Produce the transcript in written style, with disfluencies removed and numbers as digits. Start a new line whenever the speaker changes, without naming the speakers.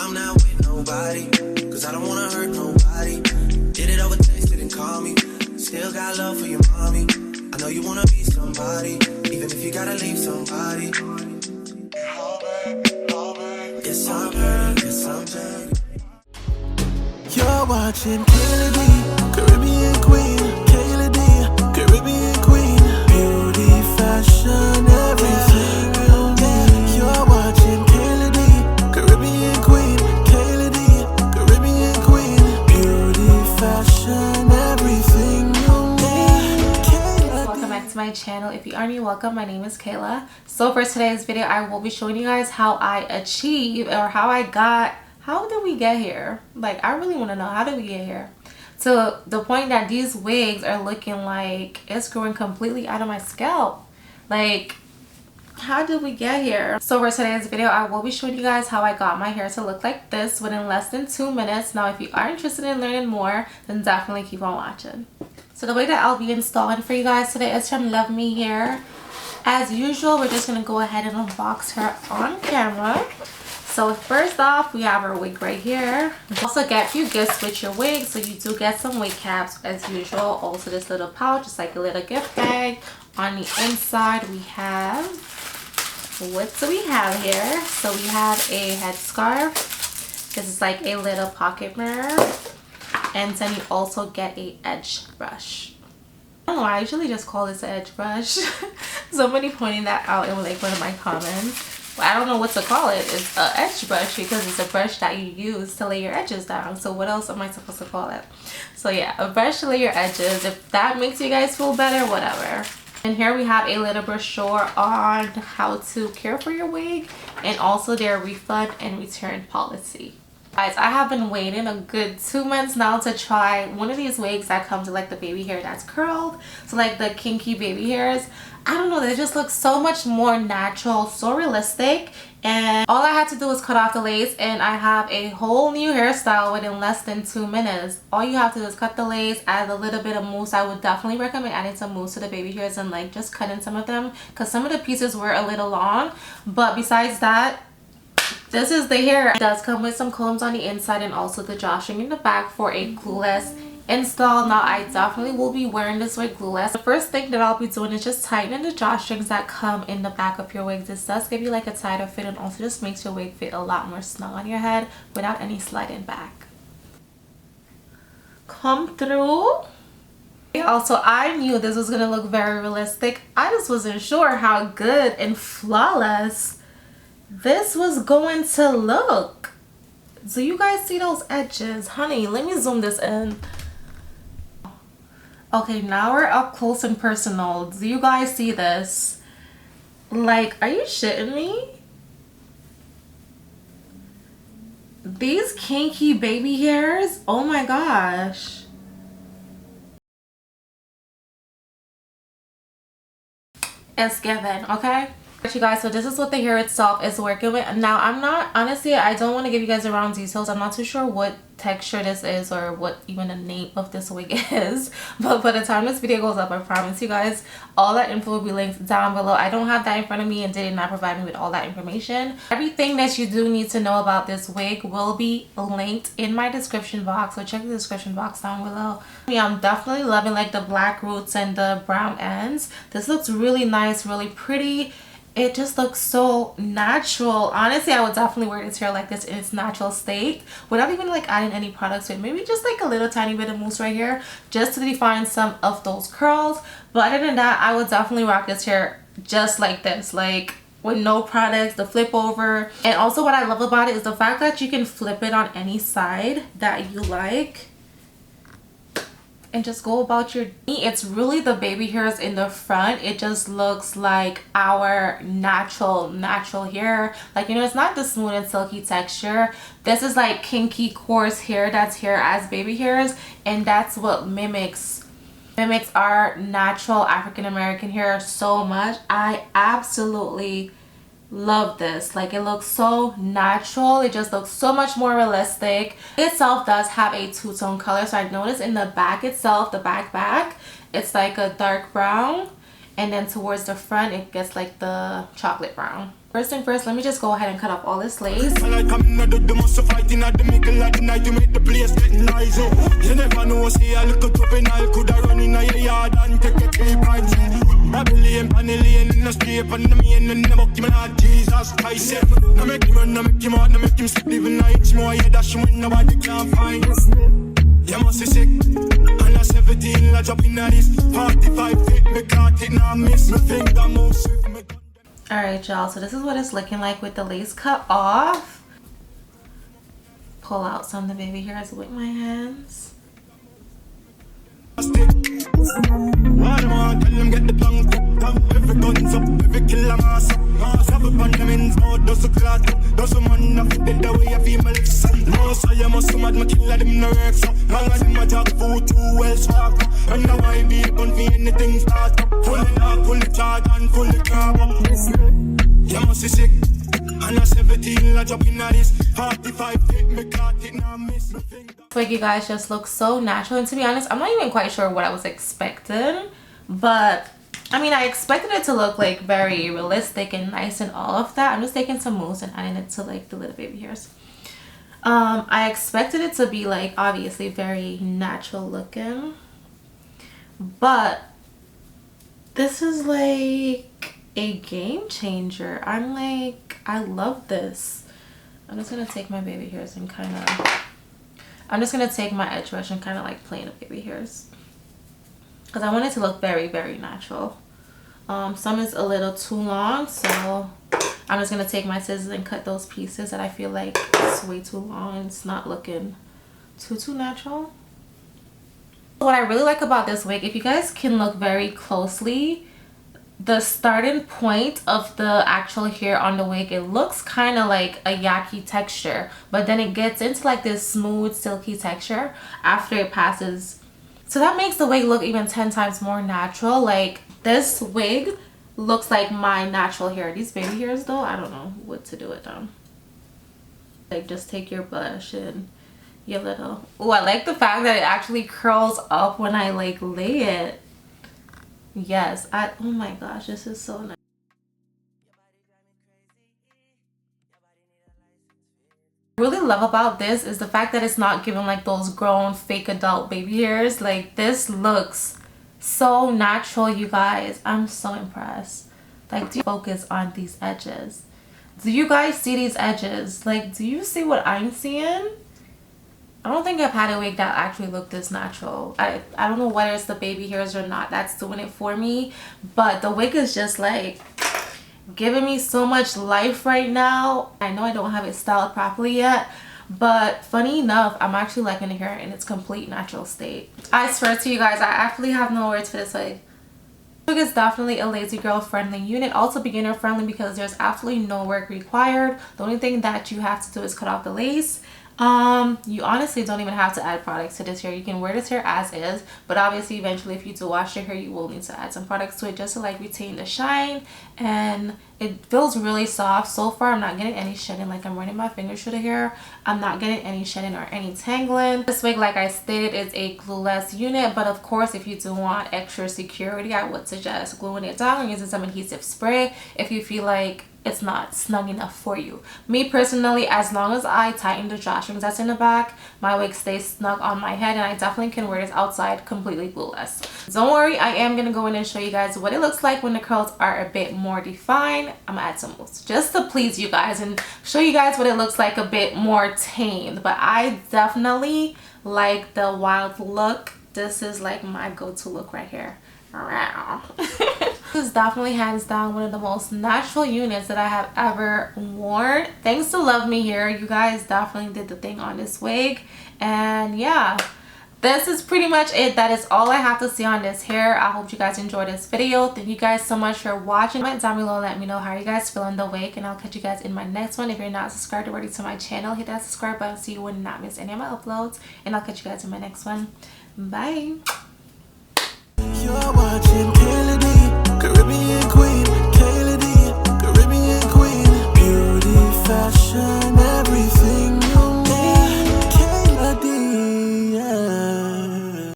I'm not with nobody, cause I don't wanna hurt nobody. Did it over text, didn't call me. Still got love for your mommy. I know you wanna be somebody, even if you gotta leave somebody. Yes, I'm hurting, yes, I'm hurting. You're watching Kayladeebookings, Caribbean Queen. Kayladeebookings, Caribbean Queen. Beauty, fashion, everything you need. You're watching Kayladeebookings, Caribbean Queen. Kayladeebookings, Caribbean Queen. Beauty, fashion, everything you need.
Welcome back to my channel. If you are new, welcome. My name is Kayla. So for today's video, I will be showing you guys how I achieved or how did we get here? Like, I really want to know, how did we get here? To the point that these wigs are looking like it's growing completely out of my scalp. Like, how did we get here? So for today's video, I will be showing you guys how I got my hair to look like this within less than 2 minutes. Now, if you are interested in learning more, then definitely keep on watching. So the way that I'll be installing for you guys today is from LUVME here. As usual, we're just going to go ahead and unbox her on camera. So first off, we have our wig right here. You also get a few gifts with your wig, so you do get some wig caps as usual. Also this little pouch, it's like a little gift bag. On the inside we have, what do we have here? So we have a headscarf. This is like a little pocket mirror. And then you also get a edge brush. I don't know, I usually just call this an edge brush. Somebody pointing that out in like one of my comments. I don't know what to call it. It's an edge brush because it's a brush that you use to lay your edges down. So what else am I supposed to call it? So yeah, a brush to lay your edges. If that makes you guys feel better, whatever. And here we have a little brochure on how to care for your wig and also their refund and return policy. Guys, I have been waiting a good 2 months now to try one of these wigs that comes with like the baby hair that's curled. So like the kinky baby hairs. I don't know, they just look so much more natural, so realistic. And all I had to do was cut off the lace and I have a whole new hairstyle within less than 2 minutes. All you have to do is cut the lace, add a little bit of mousse. I would definitely recommend adding some mousse to the baby hairs and like just cutting some of them because some of the pieces were a little long. But besides that, this is the hair. It does come with some combs on the inside and also the drawstring in the back for a glueless install. Now I definitely will be wearing this wig glueless. The first thing that I'll be doing is just tightening the drawstrings that come in the back of your wig. This does give you like a tighter fit and also just makes your wig fit a lot more snug on your head without any sliding back. Come through. Also, I knew this was gonna look very realistic. I just wasn't sure how good and flawless this was going to look. Do you guys see those edges? Honey, let me zoom this in. Okay, now we're up close and personal. Do you guys see this? Like, are you shitting me? These kinky baby hairs, oh my gosh. It's given, okay? You guys, so this is what the hair itself is working with. Now I'm not, honestly, I don't want to give you guys around details. I'm not too sure what texture this is or what even the name of this wig is, but by the time this video goes up, I promise you guys all that info will be linked down below. I don't have that in front of me and did not provide me with all that information. Everything that you do need to know about this wig will be linked in my description box, so check the description box down below. Yeah, I'm definitely loving like the black roots and the brown ends. This looks really nice, really pretty. It just looks so natural. Honestly, I would definitely wear this hair like this in its natural state without even like adding any products to it. Maybe just like a little tiny bit of mousse right here just to define some of those curls. But other than that, I would definitely rock this hair just like this, like with no products, the flip over. And also what I love about it is the fact that you can flip it on any side that you like and just go about your day. It's really the baby hairs in the front. It just looks like our natural hair. Like, you know, it's not the smooth and silky texture. This is like kinky coarse hair that's here as baby hairs, and that's what mimics our natural African American hair so much. I absolutely love this. Like, it looks so natural. It just looks so much more realistic. It itself does have a two-tone color, so I noticed in the back itself, the back it's like a dark brown, and then towards the front it gets like the chocolate brown. First thing first, let me just go ahead and cut off all this lace.
You never know, see a little juvenile could have run in your yard and take a tape and say, Babylon, Panellian in the street, and the main and the book, Jesus Christ. No make him run, no make him out, no make him sleep, even nights more, yeah, that's when nobody can find us. You must be sick, and a 17, I drop in this 45 feet, me caught it, now miss, me finger move swift, me.
Alright, y'all, so this is what it's looking like with the lace cut off. Pull out some of the baby hairs with my hands. Wig, you guys, just look so natural, and to be honest, I'm not even quite sure what I was expecting, but I mean, I expected it to look like very realistic and nice and all of that. I'm just taking some mousse and adding it to like the little baby hairs. I expected it to be like obviously very natural looking, but this is like a game changer. I'm like, I love this. I'm just gonna take my baby hairs and kind of, I'm just gonna take my edge brush and kind of like play in the baby hairs, because I want it to look very, very natural. Some is a little too long, so I'm just gonna take my scissors and cut those pieces that I feel like it's way too long and it's not looking too natural. What I really like about this wig, if you guys can look very closely, the starting point of the actual hair on the wig, it looks kind of like a yucky texture, but then it gets into like this smooth silky texture after it passes. So that makes the wig look even 10 times more natural. Like, this wig looks like my natural hair. These baby hairs though, I don't know what to do with them. Like, just take your brush and your little, oh, I like the fact that it actually curls up when I like lay it. Yes, oh my gosh, this is so nice. What I really love about this is the fact that it's not giving like those grown fake adult baby hairs. Like, this looks so natural, you guys. I'm so impressed. Like, do you focus on these edges? Do you guys see these edges? Like, do you see what I'm seeing? I don't think I've had a wig that actually looked this natural. I don't know whether it's the baby hairs or not that's doing it for me, but the wig is just like giving me so much life right now. I know I don't have it styled properly yet, but funny enough, I'm actually liking the hair in its complete natural state. I swear to you guys, I actually have no words for this wig. This wig is definitely a lazy girl friendly unit, also beginner friendly, because there's absolutely no work required. The only thing that you have to do is cut off the lace. You honestly don't even have to add products to this hair. You can wear this hair as is, but obviously eventually if you do wash your hair, you will need to add some products to it just to like retain the shine, and it feels really soft. So far I'm not getting any shedding. Like, I'm running my fingers through the hair, I'm not getting any shedding or any tangling. This wig, like I stated, is a glueless unit, but of course if you do want extra security, I would suggest gluing it down and using some adhesive spray if you feel like it's not snug enough for you. Me personally, as long as I tighten the drawstrings that's in the back, my wig stays snug on my head, and I definitely can wear this outside completely glueless. Don't worry, I am gonna go in and show you guys what it looks like when the curls are a bit more defined. I'm gonna add some mousse just to please you guys and show you guys what it looks like a bit more tamed, but I definitely like the wild look. This is like my go-to look right here. This is definitely hands down one of the most natural units that I have ever worn. Thanks to LUVME here, you guys definitely did the thing on this wig. And yeah, this is pretty much it. That is all I have to say on this hair. I hope you guys enjoyed this video. Thank you guys so much for watching. Comment down below, let me know how you guys feel on the wig, and I'll catch you guys in my next one. If you're not subscribed already to my channel, hit that subscribe button so you will not miss any of my uploads, and I'll catch you guys in my next one. Bye.
You're watching